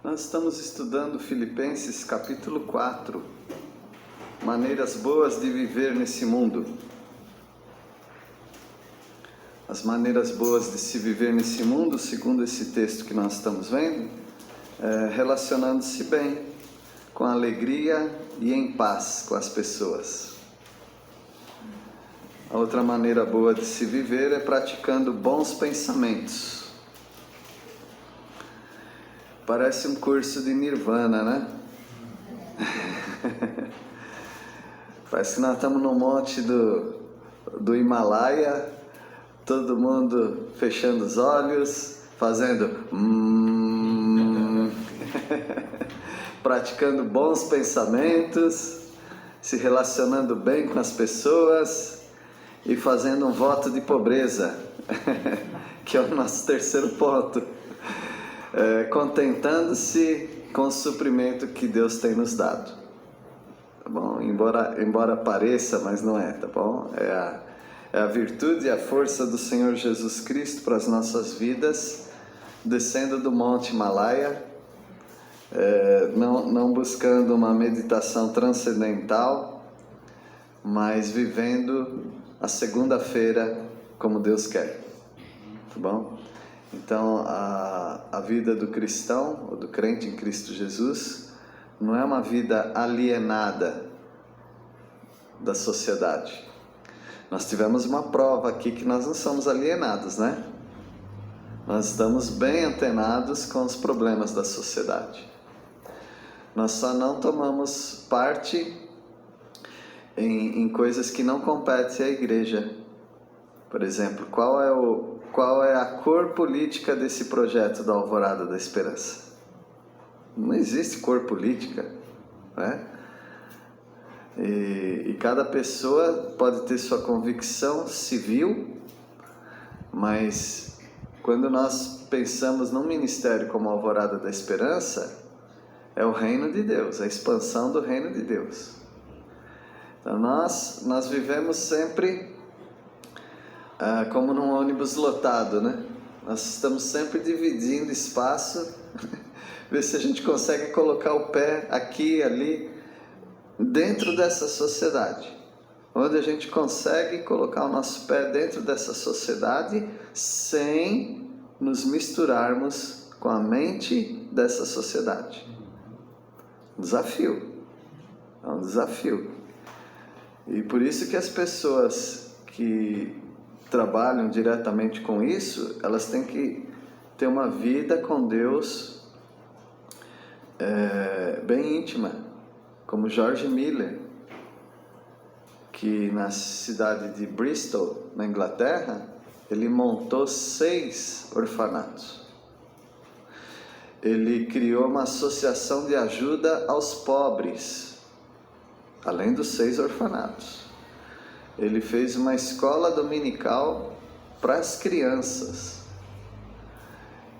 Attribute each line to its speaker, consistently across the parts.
Speaker 1: Nós estamos estudando Filipenses capítulo 4, maneiras boas de viver nesse mundo. As maneiras boas de se viver nesse mundo, segundo esse texto que nós estamos vendo, relacionando-se bem, com alegria e em paz com as pessoas. A outra maneira boa de se viver é praticando bons pensamentos. Parece um curso de Nirvana, né? Parece que nós estamos no monte do Himalaia, todo mundo fechando os olhos, fazendo praticando bons pensamentos, se relacionando bem com as pessoas e fazendo um voto de pobreza, que é o nosso terceiro ponto. Contentando-se com o suprimento que Deus tem nos dado, tá bom? Embora pareça, mas não é, tá bom? É a virtude e a força do Senhor Jesus Cristo para as nossas vidas, descendo do Monte Himalaia, não buscando uma meditação transcendental, mas vivendo a segunda-feira como Deus quer, tá bom? Então, a vida do cristão, ou do crente em Cristo Jesus, não é uma vida alienada da sociedade. Nós tivemos uma prova aqui que nós não somos alienados, né? Nós estamos bem antenados com os problemas da sociedade. Nós só não tomamos parte em coisas que não competem à igreja. Por exemplo, qual é a cor política desse projeto da Alvorada da Esperança? Não existe cor política, né? E cada pessoa pode ter sua convicção civil, mas quando nós pensamos num ministério como a Alvorada da Esperança, é o reino de Deus, a expansão do reino de Deus. Então nós vivemos sempre como num ônibus lotado, né? Nós estamos sempre dividindo espaço, ver se a gente consegue colocar o pé aqui e ali, dentro dessa sociedade, onde a gente consegue colocar o nosso pé dentro dessa sociedade sem nos misturarmos com a mente dessa sociedade. Desafio, é um desafio. E por isso que as pessoas que trabalham diretamente com isso, elas têm que ter uma vida com Deus bem íntima, como George Miller, que na cidade de Bristol, na Inglaterra, ele montou 6 orfanatos. Ele criou uma associação de ajuda aos pobres, além dos 6 orfanatos. Ele fez uma escola dominical para as crianças.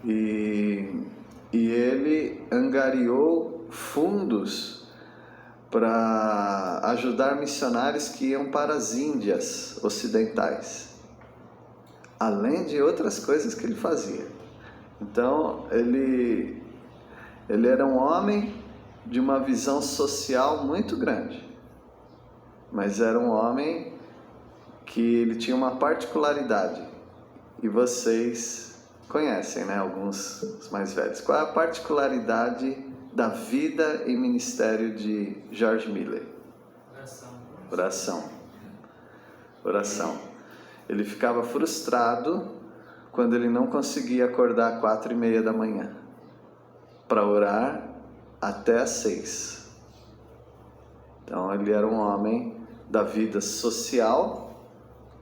Speaker 1: E ele angariou fundos para ajudar missionários que iam para as Índias ocidentais, além de outras coisas que ele fazia. Então, ele era um homem de uma visão social muito grande, mas era um homem que ele tinha uma particularidade, e vocês conhecem, né? Alguns os mais velhos. Qual é a particularidade da vida e ministério de George Miller? Oração. Ele ficava frustrado quando ele não conseguia acordar às 4:30 da manhã para orar até às 6. Então ele era um homem da vida social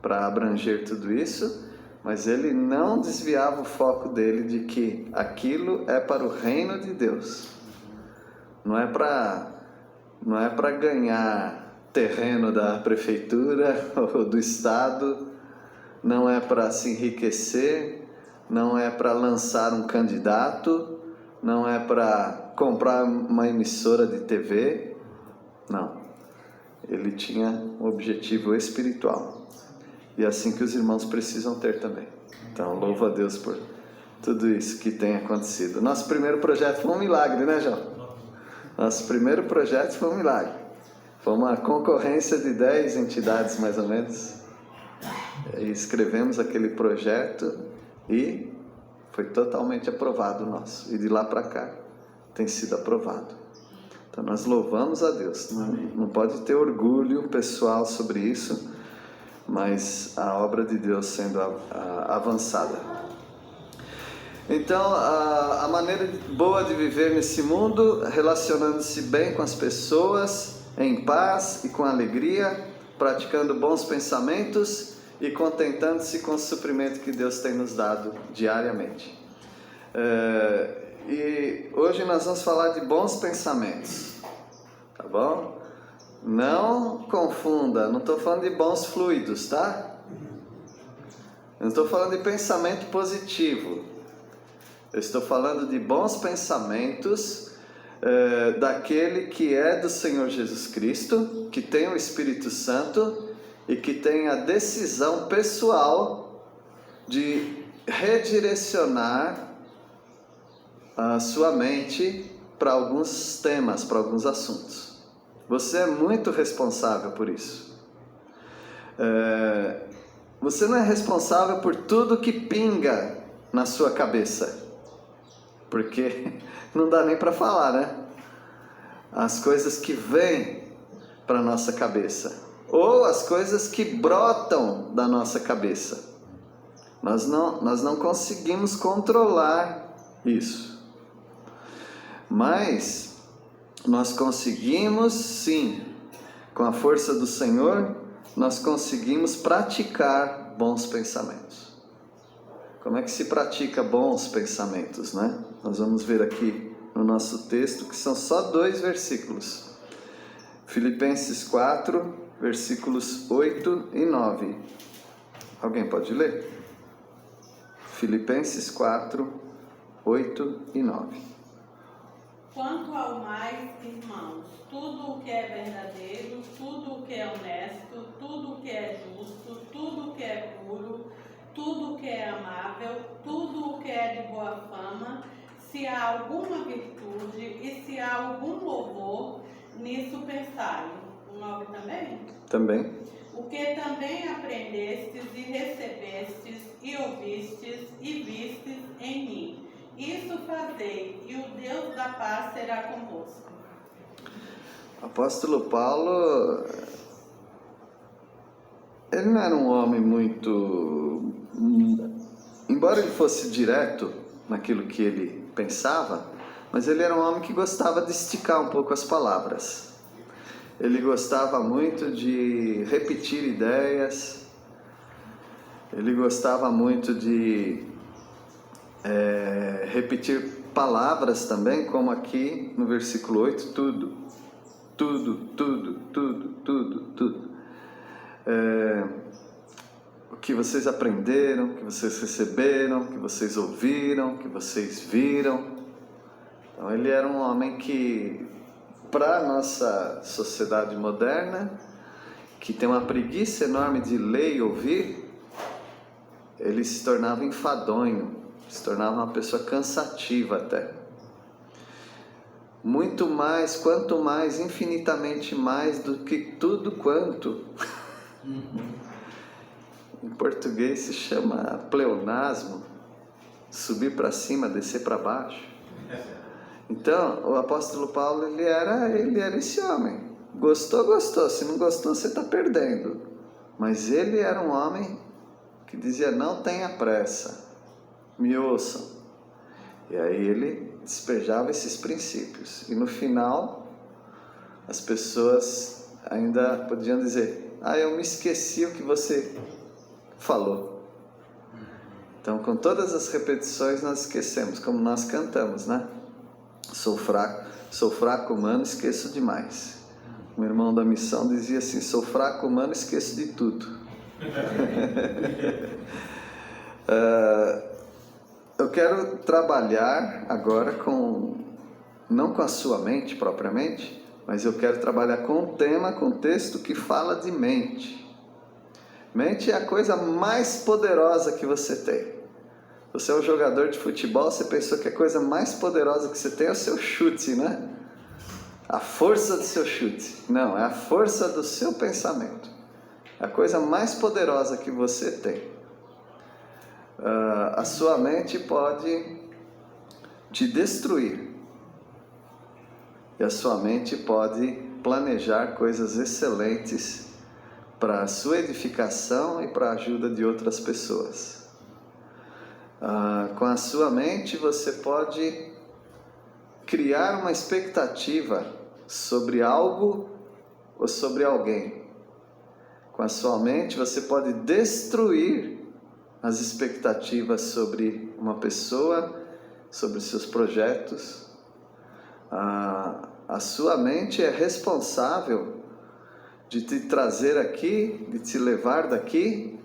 Speaker 1: para abranger tudo isso, mas ele não desviava o foco dele de que aquilo é para o reino de Deus. Não é para ganhar terreno da prefeitura ou do estado, não é para se enriquecer, não é para lançar um candidato, não é para comprar uma emissora de TV, não. Ele tinha um objetivo espiritual. E é assim que os irmãos precisam ter também. Então, louvo a Deus tudo isso que tem acontecido. Nosso primeiro projeto foi um milagre, né, João? Nosso primeiro projeto foi um milagre. Foi uma concorrência de 10 entidades, mais ou menos. E escrevemos aquele projeto e foi totalmente aprovado o nosso. E de lá para cá tem sido aprovado. Então nós louvamos a Deus. Não pode ter orgulho pessoal sobre isso, mas a obra de Deus sendo avançada. Então, a maneira boa de viver nesse mundo, relacionando-se bem com as pessoas, em paz e com alegria, praticando bons pensamentos e contentando-se com o suprimento que Deus tem nos dado diariamente. E hoje nós vamos falar de bons pensamentos, tá bom? Não confunda, não estou falando de bons fluidos, tá? Eu não estou falando de pensamento positivo. Eu estou falando de bons pensamentos daquele que é do Senhor Jesus Cristo, que tem o Espírito Santo e que tem a decisão pessoal de redirecionar a sua mente para alguns temas, para alguns assuntos. Você é muito responsável por isso. Você não é responsável por tudo que pinga na sua cabeça, porque não dá nem para falar, né? As coisas que vêm para nossa cabeça, ou as coisas que brotam da nossa cabeça. Nós não conseguimos controlar isso. Mas nós conseguimos, sim, com a força do Senhor, nós conseguimos praticar bons pensamentos. Como é que se pratica bons pensamentos, né? Nós vamos ver aqui no nosso texto, que são só 2 versículos. Filipenses 4, versículos 8 e 9. Alguém pode ler? Filipenses 4, 8 e 9.
Speaker 2: Quanto ao mais, irmãos, tudo o que é verdadeiro, tudo o que é honesto, tudo o que é justo, tudo o que é puro, tudo o que é amável, tudo o que é de boa fama, se há alguma virtude e se há algum louvor, nisso pensai. O 9 também?
Speaker 1: Também.
Speaker 2: O que também aprendestes e recebestes e ouvistes e vistes em mim. Isso fazei, e o Deus da paz será convosco.
Speaker 1: O apóstolo Paulo, ele não era um homem muito... Embora ele fosse direto naquilo que ele pensava, mas ele era um homem que gostava de esticar um pouco as palavras. Ele gostava muito de repetir ideias, ele gostava muito de repetir palavras também, como aqui no versículo 8, tudo. O que vocês aprenderam, o que vocês receberam, o que vocês ouviram, o que vocês viram. Então ele era um homem que, para a nossa sociedade moderna, que tem uma preguiça enorme de ler e ouvir, ele se tornava enfadonho, se tornava uma pessoa cansativa até. Muito mais, quanto mais, infinitamente mais do que tudo quanto. Em português se chama pleonasmo, subir para cima, descer para baixo. Então, o apóstolo Paulo, ele era esse homem. Gostou, se não gostou, você está perdendo. Mas ele era um homem que dizia, não tenha pressa, me ouçam. E aí ele despejava esses princípios. E no final, as pessoas ainda podiam dizer, eu me esqueci o que você falou. Então, com todas as repetições, nós esquecemos, como nós cantamos, né? Sou fraco humano, esqueço demais. Um irmão da missão dizia assim, sou fraco humano, esqueço de tudo. Eu quero trabalhar agora não com a sua mente propriamente, mas eu quero trabalhar com um tema, com um texto que fala de mente. Mente é a coisa mais poderosa que você tem. Você é um jogador de futebol, você pensou que a coisa mais poderosa que você tem é o seu chute, né? A força do seu chute. Não, é a força do seu pensamento. A coisa mais poderosa que você tem. A sua mente pode te destruir. E a sua mente pode planejar coisas excelentes para a sua edificação e para a ajuda de outras pessoas. Com a sua mente você pode criar uma expectativa sobre algo ou sobre alguém. Com a sua mente você pode destruir as expectativas sobre uma pessoa, sobre seus projetos. A sua mente é responsável de te trazer aqui, de te levar daqui.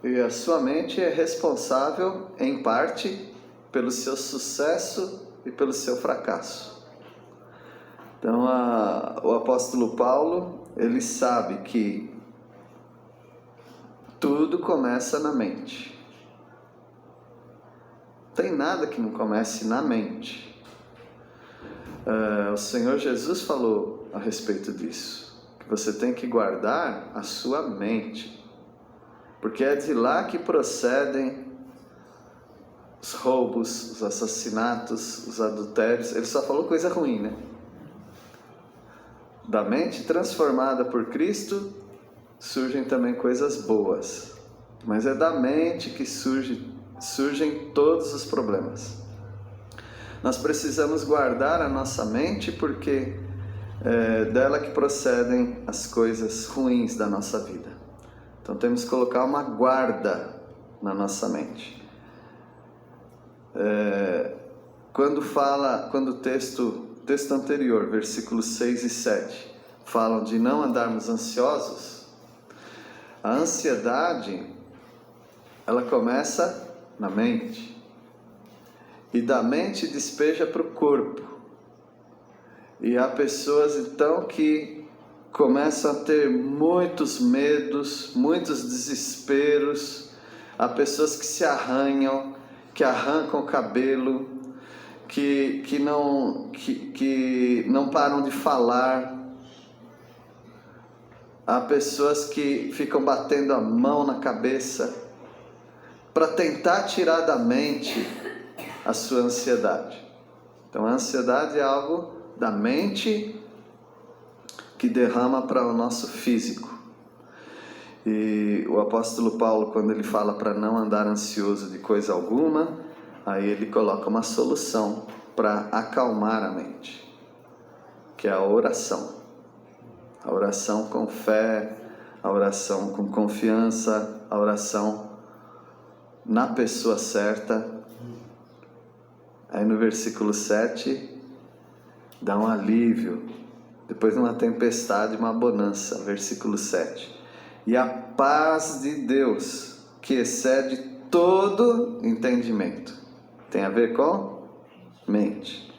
Speaker 1: E a sua mente é responsável, em parte, pelo seu sucesso e pelo seu fracasso. Então, o apóstolo Paulo, ele sabe que tudo começa na mente. Não tem nada que não comece na mente. O Senhor Jesus falou a respeito disso, que você tem que guardar a sua mente. Porque é de lá que procedem os roubos, os assassinatos, os adultérios. Ele só falou coisa ruim, né? Da mente transformada por Cristo, surgem também coisas boas. Mas é da mente que surgem todos os problemas. Nós precisamos guardar a nossa mente porque é dela que procedem as coisas ruins da nossa vida. Então temos que colocar uma guarda na nossa mente. Quando o texto anterior, versículos 6 e 7, falam de não andarmos ansiosos, a ansiedade, ela começa na mente. E da mente despeja para o corpo. E há pessoas então que começam a ter muitos medos, muitos desesperos. Há pessoas que se arranham, que arrancam o cabelo, que não param de falar. Há pessoas que ficam batendo a mão na cabeça para tentar tirar da mente a sua ansiedade. Então a ansiedade é algo da mente que derrama para o nosso físico. E o apóstolo Paulo, quando ele fala para não andar ansioso de coisa alguma, aí ele coloca uma solução para acalmar a mente, que é a oração. A oração com fé, a oração com confiança, a oração na pessoa certa. Aí no versículo 7, dá um alívio. Depois de uma tempestade, uma bonança. Versículo 7. E a paz de Deus, que excede todo entendimento. Tem a ver com mente.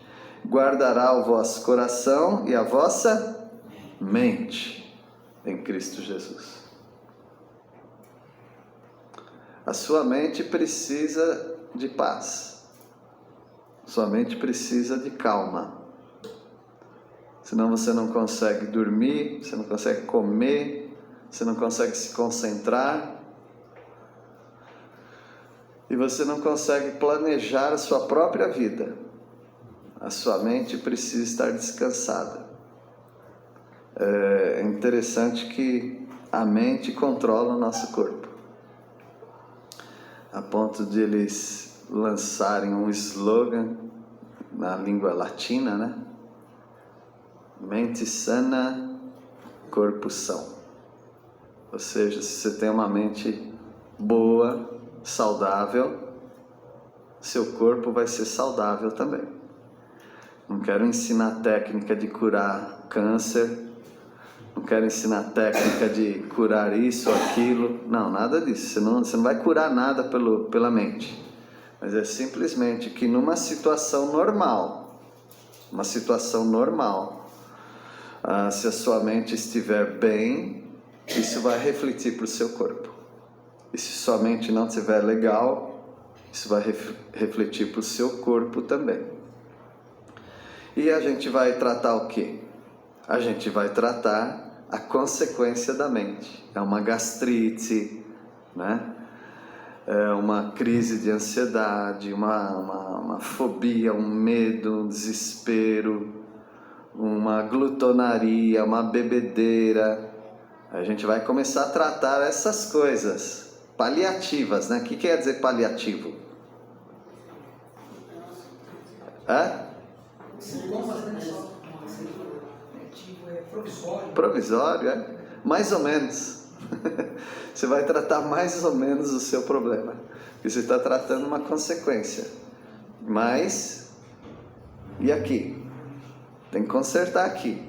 Speaker 1: Guardará o vosso coração e a vossa mente em Cristo Jesus. A sua mente precisa de paz. Sua mente precisa de calma. Senão você não consegue dormir, você não consegue comer, você não consegue se concentrar. E você não consegue planejar a sua própria vida. A sua mente precisa estar descansada. É interessante que a mente controla o nosso corpo. A ponto de eles lançarem um slogan na língua latina, né? Mente sana, corpo são. Ou seja, se você tem uma mente boa, saudável, seu corpo vai ser saudável também. Não quero ensinar técnica de curar câncer, não quero ensinar técnica de curar isso ou aquilo, não, nada disso. Você não vai curar nada pela mente, mas é simplesmente que numa situação normal, se a sua mente estiver bem, isso vai refletir para o seu corpo. E se sua mente não estiver legal, Isso vai refletir para o seu corpo também. E a gente vai tratar o quê? A gente vai tratar a consequência da mente. É uma gastrite, né? É uma crise de ansiedade, uma fobia, um medo, um desespero, uma glutonaria, uma bebedeira. A gente vai começar a tratar essas coisas paliativas, né? O que quer dizer paliativo? Provisório, é? Mais ou menos. Você vai tratar mais ou menos o seu problema, porque você está tratando uma consequência. Mas, e aqui? Tem que consertar aqui.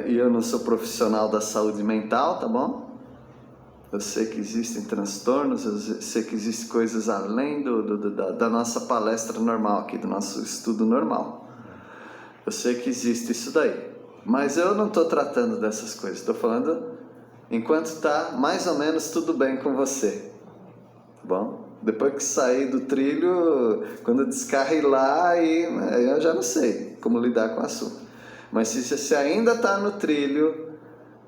Speaker 1: E eu não sou profissional da saúde mental, tá bom? Eu sei que existem transtornos, eu sei que existem coisas além da nossa palestra normal aqui, do nosso estudo normal. Eu sei que existe isso daí, mas eu não estou tratando dessas coisas, estou falando enquanto está mais ou menos tudo bem com você, tá bom? Depois que sair do trilho, quando descarrilar, aí eu já não sei como lidar com o assunto. Mas se você ainda está no trilho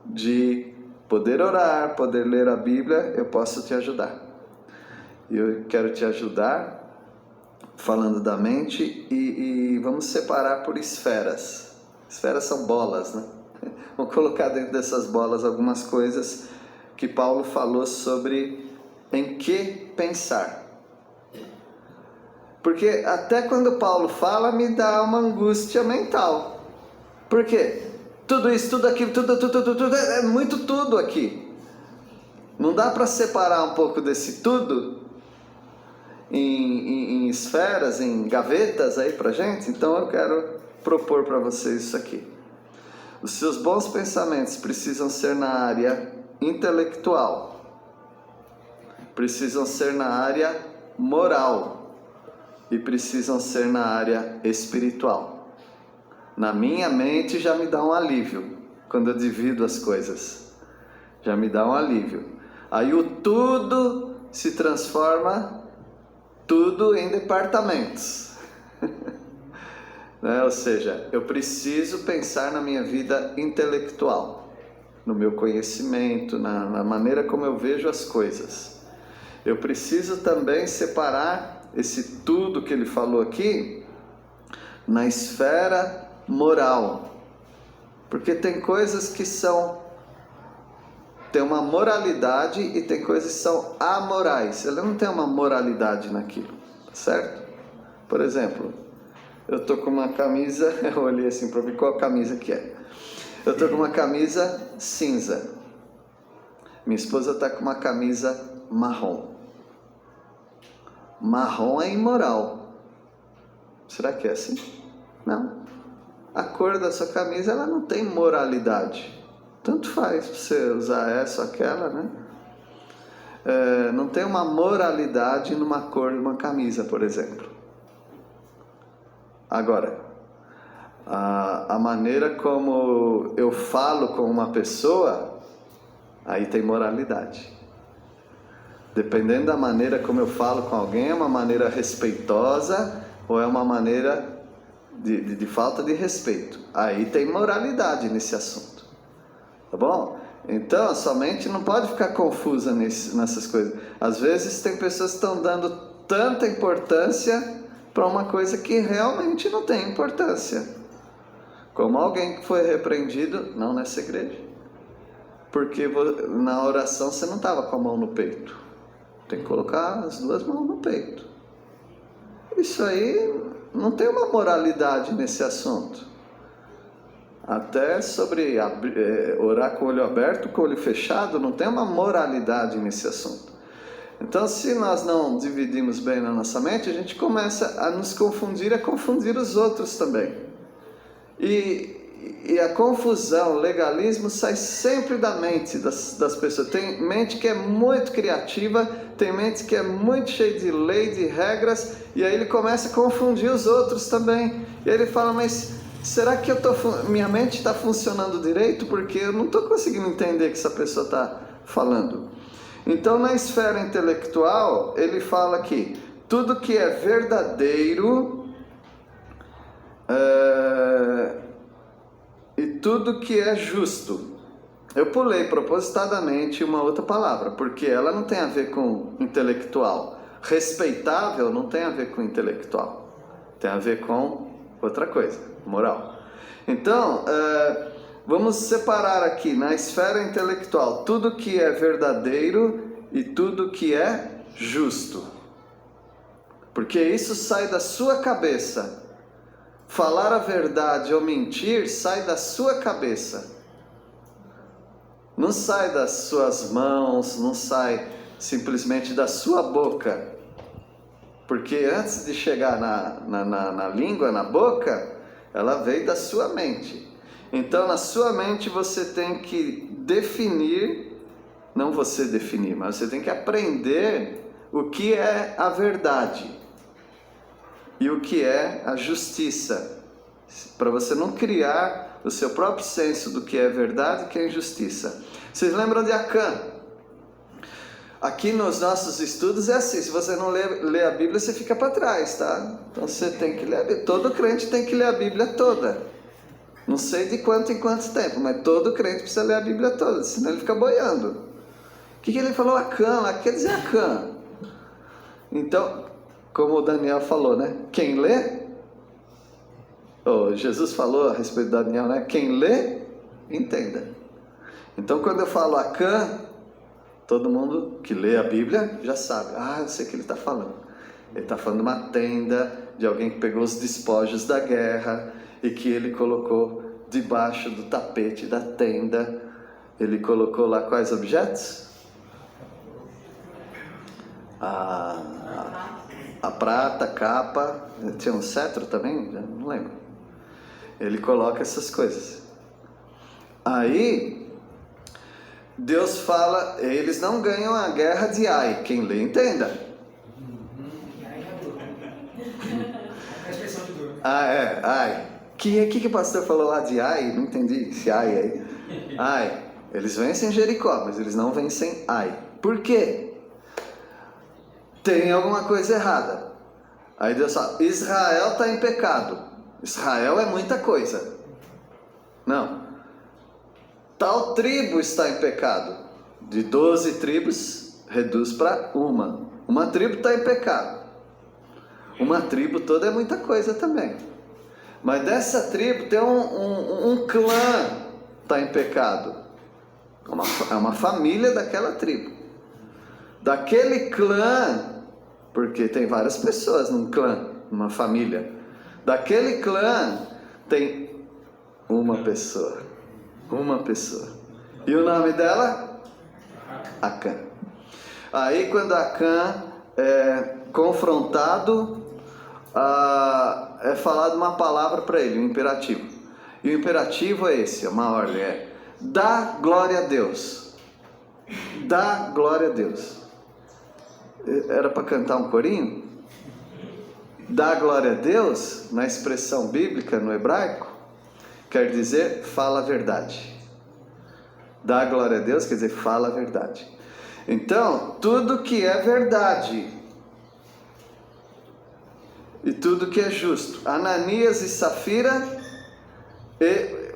Speaker 1: de poder orar, poder ler a Bíblia, eu posso te ajudar. Eu quero te ajudar falando da mente e vamos separar por esferas. Esferas são bolas, né? Vamos colocar dentro dessas bolas algumas coisas que Paulo falou sobre em que pensar. Porque até quando Paulo fala, me dá uma angústia mental. Por quê? Tudo isso, tudo aquilo, tudo, é muito tudo aqui. Não dá para separar um pouco desse tudo em esferas, em gavetas aí pra gente? Então eu quero propor para vocês isso aqui. Os seus bons pensamentos precisam ser na área intelectual, precisam ser na área moral e precisam ser na área espiritual. Na minha mente já me dá um alívio quando eu divido as coisas, já me dá um alívio. Aí o tudo se transforma tudo em departamentos. Né? Ou seja, eu preciso pensar na minha vida intelectual, no meu conhecimento, na maneira como eu vejo as coisas. Eu preciso também separar esse tudo que ele falou aqui na esfera moral, porque tem coisas que tem uma moralidade e tem coisas que são amorais. Ela não tem uma moralidade naquilo, certo? Por exemplo, eu tô com uma camisa, eu olhei assim para ver qual camisa que é. Eu tô com uma camisa cinza, minha esposa tá com uma camisa marrom. Marrom é imoral. Será que é assim? Não. A cor da sua camisa, ela não tem moralidade. Tanto faz você usar essa ou aquela, né? Não tem uma moralidade numa cor de uma camisa, por exemplo. Agora, a maneira como eu falo com uma pessoa, aí tem moralidade. Dependendo da maneira como eu falo com alguém, é uma maneira respeitosa ou é uma maneira de falta de respeito. Aí tem moralidade nesse assunto, tá bom? Então a sua mente não pode ficar confusa nessas coisas. Às vezes tem pessoas que estão dando tanta importância para uma coisa que realmente não tem importância, como alguém que foi repreendido, não nessa igreja, porque na oração você não estava com a mão no peito. Tem que colocar as duas mãos no peito. Isso aí não tem uma moralidade nesse assunto. Até sobre orar com o olho aberto, com o olho fechado, não tem uma moralidade nesse assunto. Então, se nós não dividimos bem na nossa mente, a gente começa a nos confundir, a confundir os outros também. E a confusão, o legalismo sai sempre da mente das pessoas. Tem mente que é muito criativa, tem mente que é muito cheia de lei, de regras, e aí ele começa a confundir os outros também. E aí ele fala, mas será que minha mente está funcionando direito? Porque eu não estou conseguindo entender o que essa pessoa está falando. Então, na esfera intelectual, ele fala que tudo que é verdadeiro e tudo que é justo. Eu pulei propositadamente uma outra palavra, porque ela não tem a ver com intelectual. Respeitável não tem a ver com intelectual, tem a ver com outra coisa, moral. Então, vamos separar aqui na esfera intelectual tudo que é verdadeiro e tudo que é justo, porque isso sai da sua cabeça. Falar a verdade ou mentir sai da sua cabeça, não sai das suas mãos, não sai simplesmente da sua boca, porque antes de chegar na língua, na boca, ela veio da sua mente. Então, na sua mente você tem que definir, não você definir, mas você tem que aprender o que é a verdade e o que é a justiça, para você não criar o seu próprio senso do que é verdade e o que é injustiça. Vocês lembram de Acã? Aqui nos nossos estudos é assim, se você não lê a Bíblia, você fica para trás, tá? Então você tem que ler a Bíblia. Todo crente tem que ler a Bíblia toda. Não sei de quanto em quanto tempo, mas todo crente precisa ler a Bíblia toda, senão ele fica boiando. O que ele falou? Acã, lá quer dizer Acã. Então, como o Daniel falou, né? Quem lê, Jesus falou a respeito de Daniel, né? Quem lê, entenda. Então, quando eu falo Acã, todo mundo que lê a Bíblia já sabe. Eu sei o que ele está falando. Ele está falando de uma tenda, de alguém que pegou os despojos da guerra e que ele colocou debaixo do tapete da tenda. Ele colocou lá quais objetos? A prata, a capa, tinha um cetro também? Já não lembro. Ele coloca essas coisas. Aí Deus fala, eles não ganham a guerra de Ai. Quem lê, entenda. Ai. O que o pastor falou lá de Ai? Não entendi esse Ai aí. Ai, eles vencem Jericó, mas eles não vencem Ai. Por quê? Tem alguma coisa errada. Aí Deus fala, Israel está em pecado. Israel é muita coisa. Não. Tal tribo está em pecado. De 12 tribos, reduz para uma. Uma tribo está em pecado. Uma tribo toda é muita coisa também. Mas dessa tribo tem um clã está em pecado. É uma família daquela tribo. Daquele clã, porque tem várias pessoas num clã, numa família. Daquele clã tem uma pessoa. Uma pessoa. E o nome dela? Acã. Aí quando Acã é confrontado, é falado uma palavra para ele, um imperativo. E o imperativo é esse, uma ordem, dá glória a Deus. Dá glória a Deus. Era para cantar um corinho? Dá glória a Deus, na expressão bíblica, no hebraico, quer dizer, fala a verdade. Dá glória a Deus quer dizer, fala a verdade. Então, tudo que é verdade e tudo que é justo. Ananias e Safira,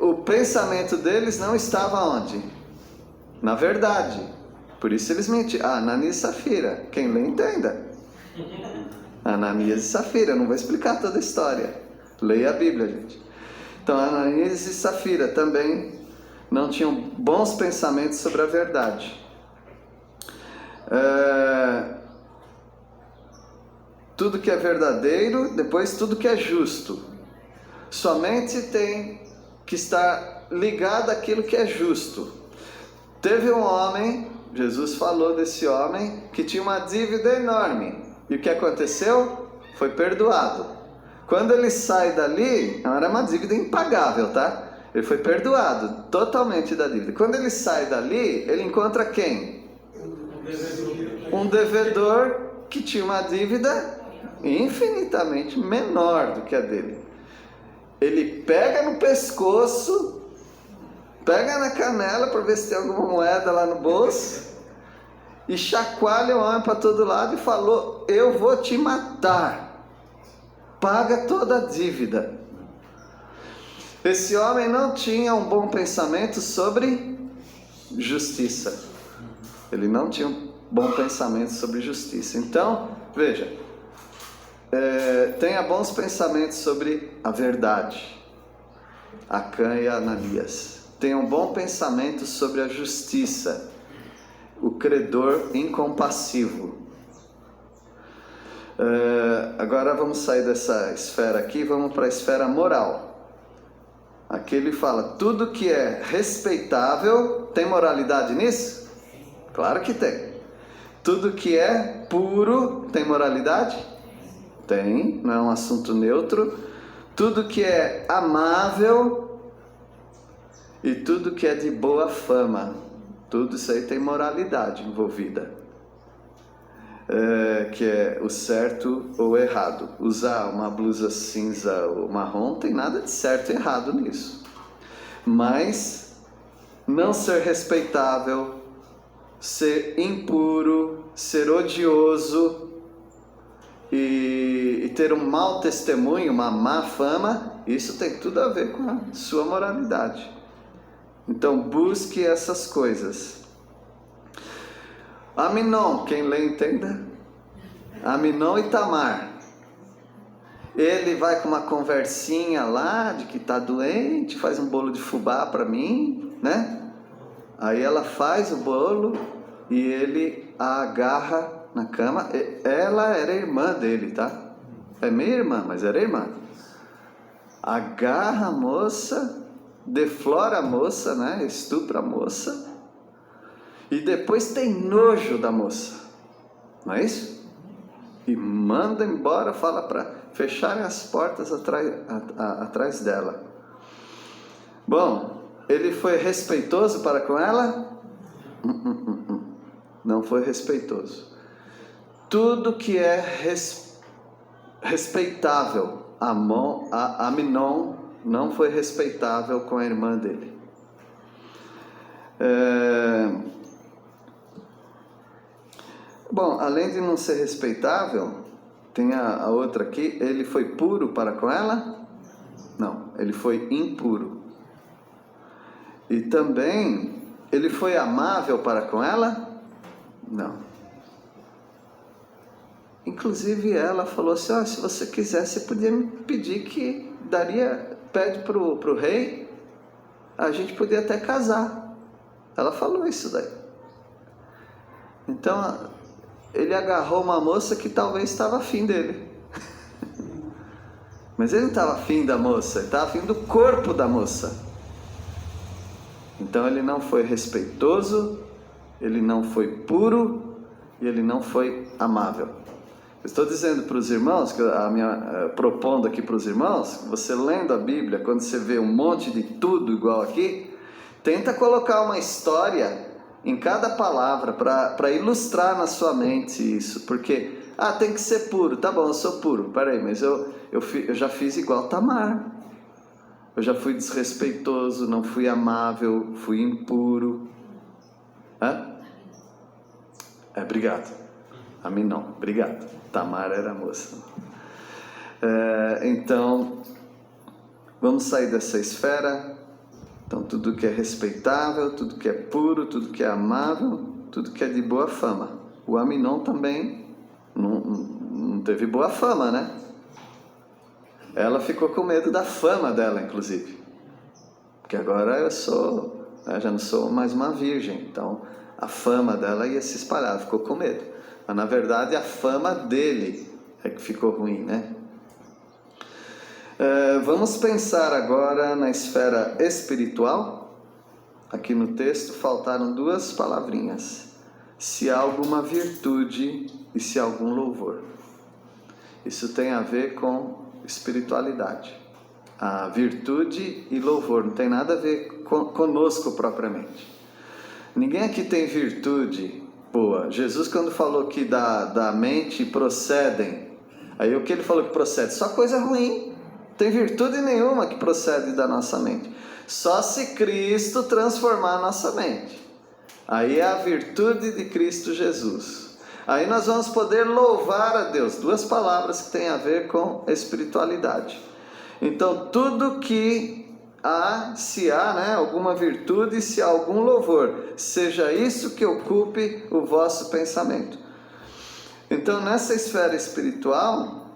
Speaker 1: o pensamento deles não estava onde? Na verdade. Por isso eles mentiram. Ananias e Safira. Quem lê, entenda. Ananias e Safira. Eu não vou explicar toda a história. Leia a Bíblia, gente. Então, Ananias e Safira também não tinham bons pensamentos sobre a verdade. Tudo que é verdadeiro, depois tudo que é justo. Somente tem que estar ligado àquilo que é justo. Teve um homem, Jesus falou desse homem, que tinha uma dívida enorme. E o que aconteceu? Foi perdoado. Quando ele sai dali, não era uma dívida impagável, tá? Ele foi perdoado totalmente da dívida. Quando ele sai dali, ele encontra quem? Um devedor que tinha uma dívida infinitamente menor do que a dele. Ele pega no pescoço, pega na canela para ver se tem alguma moeda lá no bolso e chacoalha o homem para todo lado e falou: eu vou te matar, paga toda a dívida. Esse homem não tinha um bom pensamento sobre justiça. Ele não tinha um bom pensamento sobre justiça. Então, veja, tenha bons pensamentos sobre a verdade. Acã e Ananias. Tenha um bom pensamento sobre a justiça. O credor incompassivo. Agora vamos sair dessa esfera aqui, vamos para a esfera moral. Aqui ele fala: tudo que é respeitável, tem moralidade nisso? Claro que tem. Tudo que é puro, tem moralidade? Tem, não é um assunto neutro. Tudo que é amável e tudo que é de boa fama, tudo isso aí tem moralidade envolvida. Que é o certo ou errado. Usar uma blusa cinza ou marrom, tem nada de certo e errado nisso. Mas não ser respeitável, ser impuro, ser odioso e ter um mau testemunho, uma má fama, isso tem tudo a ver com a sua moralidade. Então busque essas coisas. Aminon, quem lê entenda? Aminon e Tamar. Ele vai com uma conversinha lá de que está doente, faz um bolo de fubá para mim, né? Aí ela faz o bolo e ele a agarra na cama. Ela era irmã dele, tá? É minha irmã, mas era irmã. Agarra a moça, deflora a moça, né? Estupra a moça. E depois tem nojo da moça, não é isso? E manda embora, fala para fecharem as portas atrás dela. Bom, ele foi respeitoso para com ela? Não foi respeitoso. Tudo que é respeitável, Aminon não foi respeitável com a irmã dele. Bom, além de não ser respeitável, tem a outra aqui: ele foi puro para com ela? Não, ele foi impuro. E também, ele foi amável para com ela? Não. Inclusive ela falou assim: se você quiser, você podia me pedir que pede para o rei, a gente podia até casar. Ela falou isso daí. Então, ele agarrou uma moça que talvez estava afim dele. Mas ele não estava afim da moça, ele estava afim do corpo da moça. Então ele não foi respeitoso, ele não foi puro e ele não foi amável. Eu estou dizendo para os irmãos, propondo aqui para os irmãos, você lendo a Bíblia, quando você vê um monte de tudo igual aqui, tenta colocar uma história em cada palavra, para ilustrar na sua mente isso. Porque, tem que ser puro. Tá bom, eu sou puro. Peraí, mas eu já fiz igual Tamar. Eu já fui desrespeitoso, não fui amável, fui impuro. Obrigado. Aminon, obrigado. Tamar era a moça. Então, vamos sair dessa esfera. Então, tudo que é respeitável, tudo que é puro, tudo que é amável, tudo que é de boa fama. O Aminon também não teve boa fama, né? Ela ficou com medo da fama dela, inclusive. Porque agora eu já não sou mais uma virgem. Então, a fama dela ia se espalhar, ficou com medo. Mas, na verdade, a fama dele é que ficou ruim, né? Vamos pensar agora na esfera espiritual. Aqui no texto faltaram duas palavrinhas: se há alguma virtude e se há algum louvor. Isso tem a ver com espiritualidade. A virtude e louvor não tem nada a ver conosco propriamente. Ninguém aqui tem virtude boa. Jesus, quando falou que da mente procedem, aí o que ele falou que procede? Só coisa ruim. Tem virtude nenhuma que procede da nossa mente. Só se Cristo transformar a nossa mente. Aí é a virtude de Cristo Jesus. Aí nós vamos poder louvar a Deus. Duas palavras que têm a ver com espiritualidade. Então, tudo que se há, né, alguma virtude, se há algum louvor, seja isso que ocupe o vosso pensamento. Então, nessa esfera espiritual,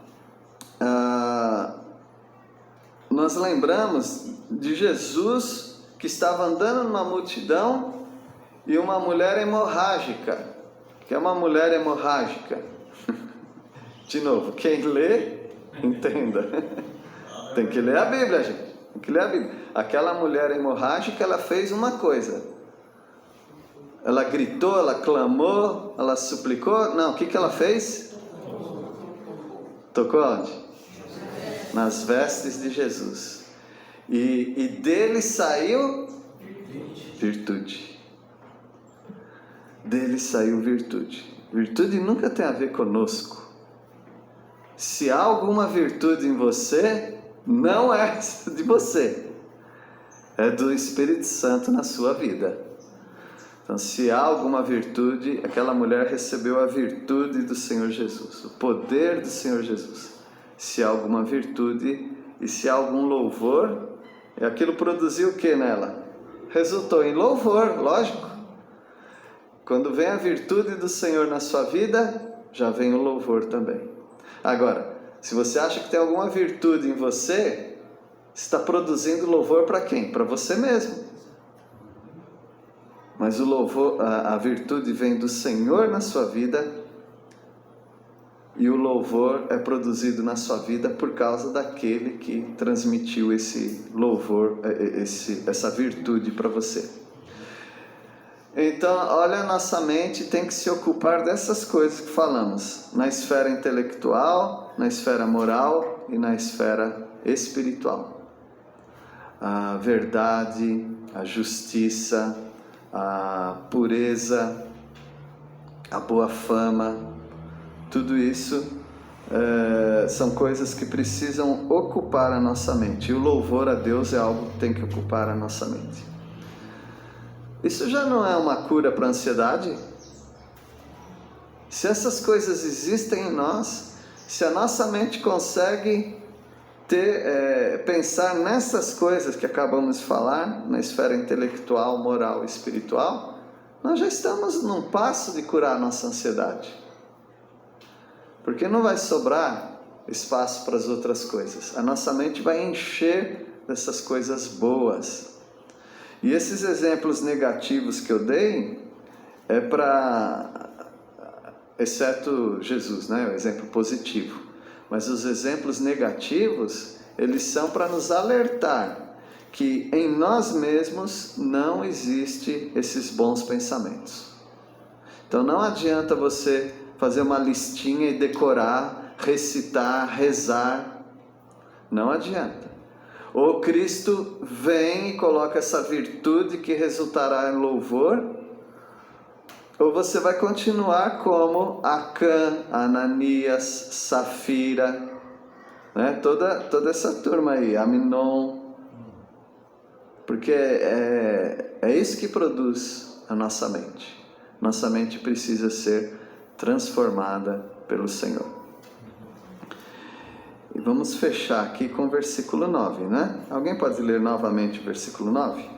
Speaker 1: nós lembramos de Jesus que estava andando numa multidão e uma mulher hemorrágica. Que é uma mulher hemorrágica? De novo, quem lê, entenda. Tem que ler a Bíblia, gente. Tem que ler a Bíblia. Aquela mulher hemorrágica, ela fez uma coisa. Ela gritou, ela clamou, ela suplicou. Não, o que ela fez? Tocou onde? Nas vestes de Jesus. E dele saiu virtude. Dele saiu virtude. Virtude nunca tem a ver conosco. Se há alguma virtude em você, não é de você. É do Espírito Santo na sua vida. Então, se há alguma virtude, aquela mulher recebeu a virtude do Senhor Jesus, o poder do Senhor Jesus. Se há alguma virtude e se há algum louvor, aquilo produziu o que nela? Resultou em louvor, lógico. Quando vem a virtude do Senhor na sua vida, já vem o louvor também. Agora, se você acha que tem alguma virtude em você, está produzindo louvor para quem? Para você mesmo. Mas o louvor, a virtude vem do Senhor na sua vida, e o louvor é produzido na sua vida por causa daquele que transmitiu esse louvor, essa virtude para você. Então, olha, a nossa mente tem que se ocupar dessas coisas que falamos, na esfera intelectual, na esfera moral e na esfera espiritual. A verdade, a justiça, a pureza, a boa fama, tudo isso são coisas que precisam ocupar a nossa mente. E o louvor a Deus é algo que tem que ocupar a nossa mente. Isso já não é uma cura para a ansiedade? Se essas coisas existem em nós, se a nossa mente consegue pensar nessas coisas que acabamos de falar, na esfera intelectual, moral e espiritual, nós já estamos num passo de curar a nossa ansiedade. Porque não vai sobrar espaço para as outras coisas. A nossa mente vai encher dessas coisas boas. E esses exemplos negativos que eu dei é para, exceto Jesus, né? O exemplo positivo. Mas os exemplos negativos, eles são para nos alertar que em nós mesmos não existe esses bons pensamentos. Então não adianta você fazer uma listinha e decorar, recitar, rezar. Não adianta. Ou Cristo vem e coloca essa virtude que resultará em louvor, ou você vai continuar como Acã, Ananias, Safira, né? Toda essa turma aí, Aminon, porque é isso que produz a nossa mente. Nossa mente precisa ser transformada pelo Senhor. E vamos fechar aqui com o versículo 9, né? Alguém pode ler novamente o versículo 9?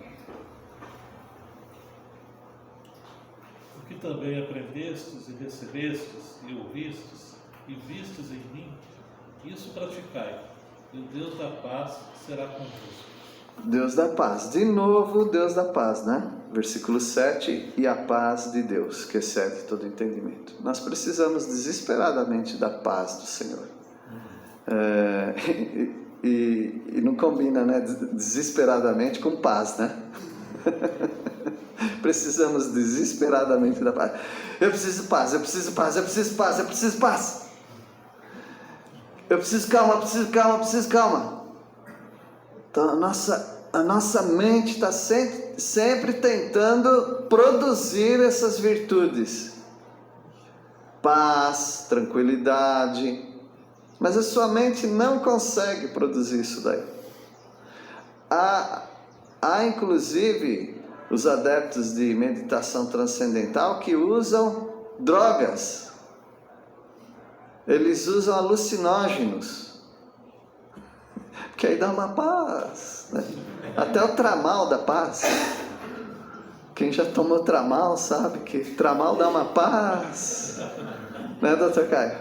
Speaker 3: O que também aprendestes e recebestes e ouvistes e vistes em mim, isso praticai, e o Deus da paz será convosco.
Speaker 1: Deus da paz, de novo Deus da paz, né? Versículo 7, e a paz de Deus, que excede todo entendimento. Nós precisamos desesperadamente da paz do Senhor. E não combina, né? Desesperadamente com paz, né? Precisamos desesperadamente da paz. Eu preciso paz, eu preciso paz, eu preciso paz, eu preciso paz. Eu preciso calma, preciso calma, preciso calma. Então a nossa mente está sempre tentando produzir essas virtudes. Paz, tranquilidade. Mas a sua mente não consegue produzir isso daí. Há inclusive os adeptos de meditação transcendental que usam drogas. Eles usam alucinógenos, porque aí dá uma paz, né? Até o tramal dá paz. Quem já tomou tramal sabe que tramal dá uma paz, né, doutor Caio?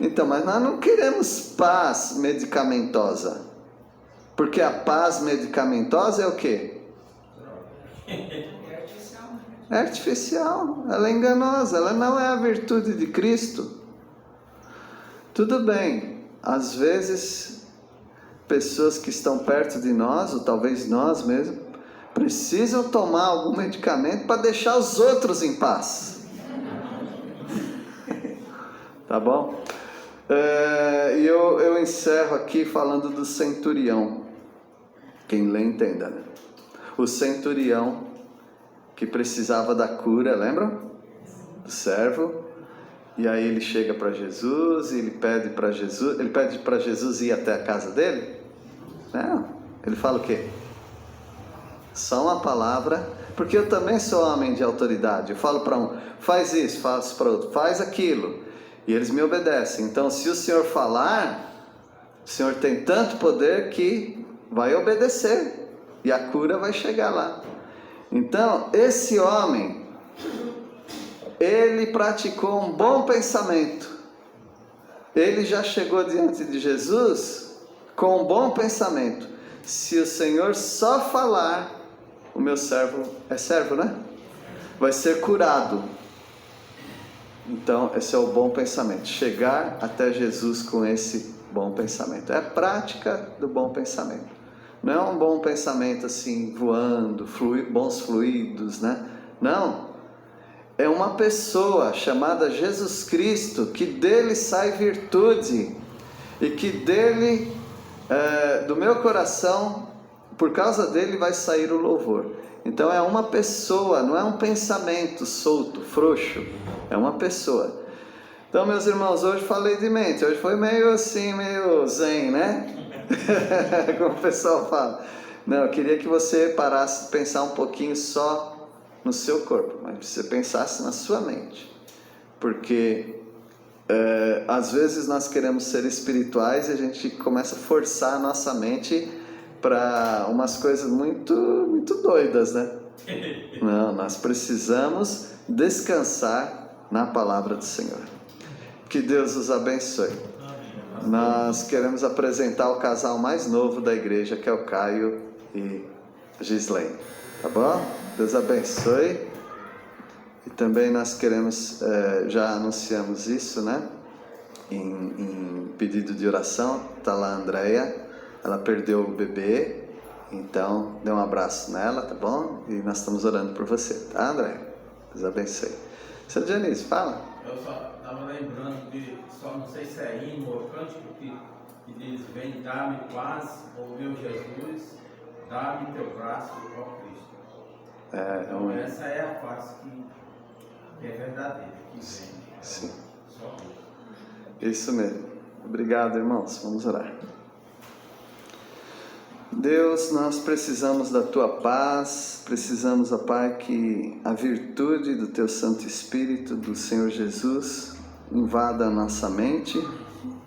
Speaker 1: Então, mas nós não queremos paz medicamentosa, porque a paz medicamentosa é o quê? É artificial, ela é enganosa, ela não é a virtude de Cristo. Tudo bem, às vezes pessoas que estão perto de nós, ou talvez nós mesmos, precisam tomar algum medicamento para deixar os outros em paz. Tá bom? E eu encerro aqui falando do centurião. Quem lê entenda, né? O centurião que precisava da cura, lembram? Do servo. E aí ele chega para Jesus e ele pede para Jesus ir até a casa dele. Não, ele fala o quê? Só uma palavra, porque eu também sou homem de autoridade. Eu falo para um, faz isso, faço para outro, faz aquilo, e eles me obedecem. Então, se o Senhor falar, o Senhor tem tanto poder que vai obedecer, e a cura vai chegar lá. Então, esse homem, ele praticou um bom pensamento. Ele já chegou diante de Jesus com um bom pensamento. Se o Senhor só falar, o meu servo, é servo, né? Vai ser curado. Então, esse é o bom pensamento. Chegar até Jesus com esse bom pensamento. É a prática do bom pensamento. Não é um bom pensamento assim, voando, bons fluidos, né? Não. É uma pessoa chamada Jesus Cristo, que dele sai virtude. E que dele, do meu coração, por causa dele vai sair o louvor. Então é uma pessoa, não é um pensamento solto, frouxo. É uma pessoa. Então, meus irmãos, hoje falei de mente. Hoje foi meio assim, meio zen, né? Como o pessoal fala. Não, eu queria que você parasse de pensar um pouquinho só no seu corpo, mas você pensasse na sua mente. Porque às vezes nós queremos ser espirituais e a gente começa a forçar a nossa mente para umas coisas muito, muito doidas, né? Não, nós precisamos descansar na palavra do Senhor. Que Deus os abençoe. Nós queremos apresentar o casal mais novo da igreja, que é o Caio e Gislaine. Tá bom? Deus abençoe. E também nós queremos, já anunciamos isso, né? Em pedido de oração, está lá a Andréia. Ela perdeu o bebê, então dê um abraço nela, tá bom? E nós estamos orando por você, tá, Andréia? Deus abençoe. Seu Dionísio, fala.
Speaker 4: Eu só estava lembrando de, só não sei se é hino ou cântico, que diz: vem, dá-me paz, ó meu Jesus, dá-me teu braço, ó Cristo. Então essa é a paz que é verdadeira, que vem.
Speaker 1: Sim.
Speaker 4: Só
Speaker 1: Isso mesmo. Obrigado, irmãos. Vamos orar. Deus, nós precisamos da Tua paz, precisamos, ó Pai, que a virtude do Teu Santo Espírito, do Senhor Jesus, invada a nossa mente,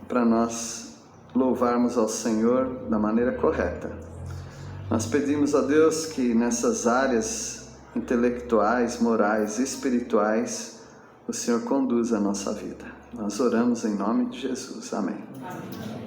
Speaker 1: para nós louvarmos ao Senhor da maneira correta. Nós pedimos a Deus que nessas áreas intelectuais, morais e espirituais, o Senhor conduza a nossa vida. Nós oramos em nome de Jesus. Amém.
Speaker 2: Amém.